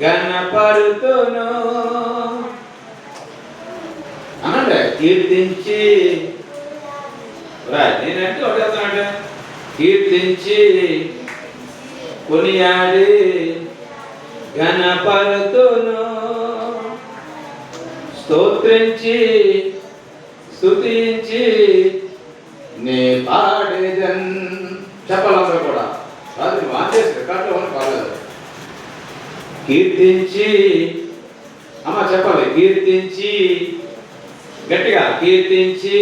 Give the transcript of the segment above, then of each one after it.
గణపరుతును అనండి. కీర్తించి నేనంటే ఒకటేస్తానంటే కీర్తించి కొనియాడి గణపరుతును, స్తోత్రించి స్తుతించి నే పాడేదన్. చెప్పాలందరూ కూడా కాదు, వాచేసి రికార్డులో ఉన్న కాలేదు. కీర్తించి అమ్మ చెప్పాలి. కీర్తించి గట్టిగా కీర్తించి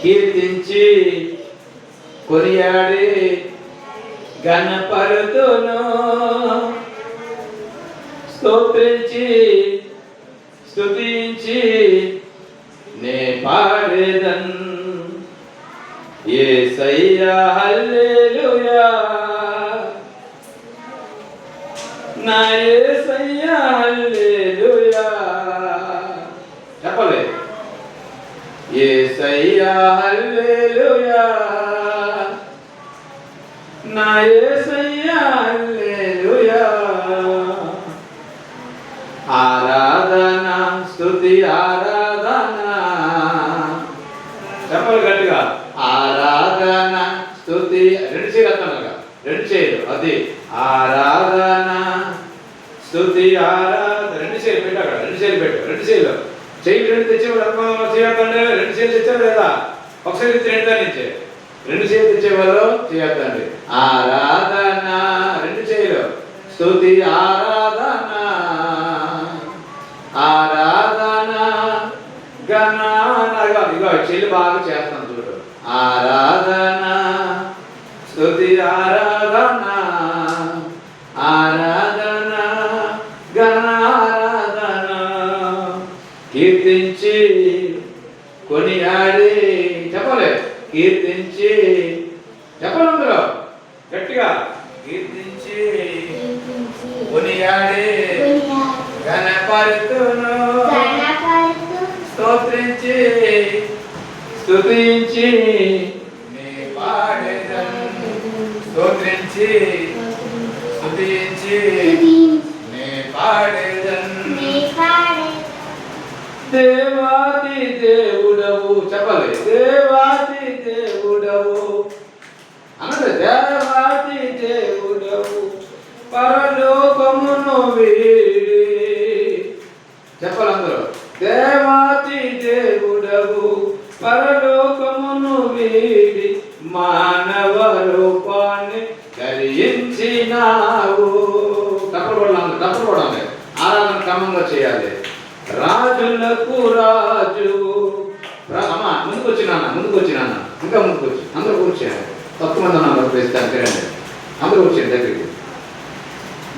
కీర్తించి కొనియాడి గణపరుతును, స్తోత్రించి స్తుతించి నే పాడేదన్. యేసయ్యా హల్లెలూయా, నా యేసయ్యా హల్లెలూయా. చెప్పలే. యేసయ్యా హల్లెలూయా, నా యేసయ్యా హల్లెలూయా. ఆరాధన స్తుతి ఆరాధన. చెప్పలు గట్టిగా. ఆరాధన స్తుతి రెండు చేయగలుగుతానుగా, రెండు చేయరు. అది ఆరాధన స్తుతి ఆరాధన. రెండు చేయలు పెట్టు, అక్కడ రెండు చేయలు పెట్టు. రెండు చేయలు చెయ్యి రెండు తెచ్చేవాళ్ళు చేయొద్దండి. రెండు చేయలు తెచ్చారు లేదా? ఒకసారి రెండు దాని నుంచే రెండు చేయలు తెచ్చేవాళ్ళు చేయొద్దండి. ఆరాధన రెండు చేయలు, స్తుతి ఆరాధన. ఆరాధన గణనగా ఇగో చెల్లి బాగా చేస్తాను చూడు. ఆరాధన స్తుతి ఆరాధన. ఆరాధన గణారాధన. కీర్తించి కొనియాడి. చెప్పలే. కీర్తించి చెప్పాలి అందులో గట్టిగా. కీర్తించి కొనియాడి గణపరుతును, స్తోత్రించి స్తుతించి నీ పాడేదన్. స్తోత్రించి స్తుతించి నీ పాడేదన్. దేవాది దేవుడవు. చెప్పాలి. దేవాది దేవుడవు అన్నది. దేవాది దేవుడవు పరలోకమును వీడి. చెప్పాలి అందరూ. దేవాది దేవుడవు పరలోకమును వీడి మానవ రూపాన్ని ధరించినావు. తప్పకూడదు. ఆరాధన క్రమంగా చేయాలి. రాజులకు రాజు. అమ్మా ముందుకు వచ్చి నాన్న, ముందుకు వచ్చి నాన్న, ఇంకా ముందుకు వచ్చి. అందరూ కూర్చోండి. తక్కువ మంది అన్నారు ప్రస్తుతానికి. తినండి, అందరూ వచ్చేయండి దగ్గరికి.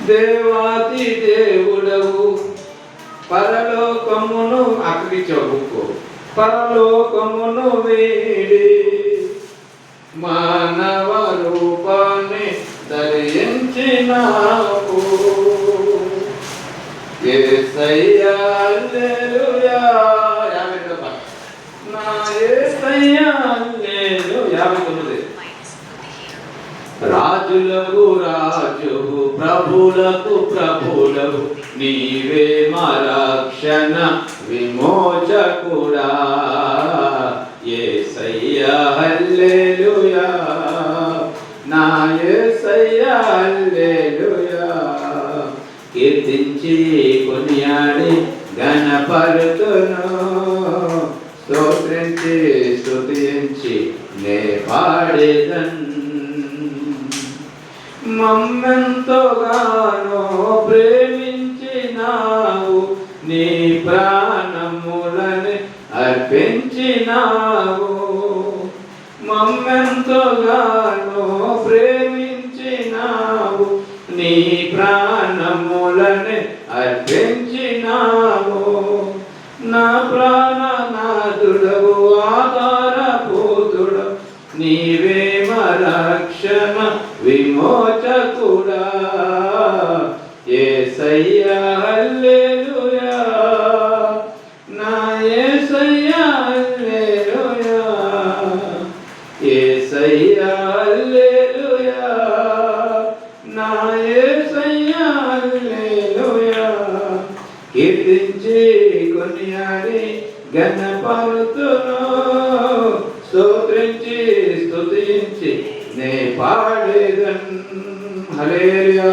దేవాది దేవుడవు పరలోకమును అక్కడిచ్చావు బుక్కు. పరలోకమును వీడి మానవ రూపాన్ని ధరించినావు. యేసయ్యా హల్లెలూయా. 50 రూపాయలు. నా యేసయ్యా హల్లెలూయా. 59. రాజులకు రాజు ప్రభులకు ప్రభులకు నీవే మా రక్షణ విమోచకుడా. యేసయ్యా హల్లెలూయా, నా యేసయ్యా హల్లెలూయా. కీర్తించి కొనియాడి గణపరుతును, స్తోత్రించి స్తుతించి నే పాడేదన్. మమ్మెంతోగానో ప్రేమించినావు, నీ ప్రాణములని అర్పించినావు. మమ్మెంతోగానో ప్రేమించినావు, నీ ప్రాణములని అర్పించినావు. నా ప్రాణనాథుడవు ఆధారభూతుడు, నీవే మా రక్షణ విమోచకుడా. యేసయ్యా హల్లెలూయా, నా యేసయ్యా హల్లెలూయా. యేసయ్యా హల్లెలూయా, నా యేసయ్యా హల్లెలూయా కీర్తించి కొనియాడి ఘనపరుతును స్తోత్రించి స్తుతించి నే పాడేదన్ హల్లెలూయా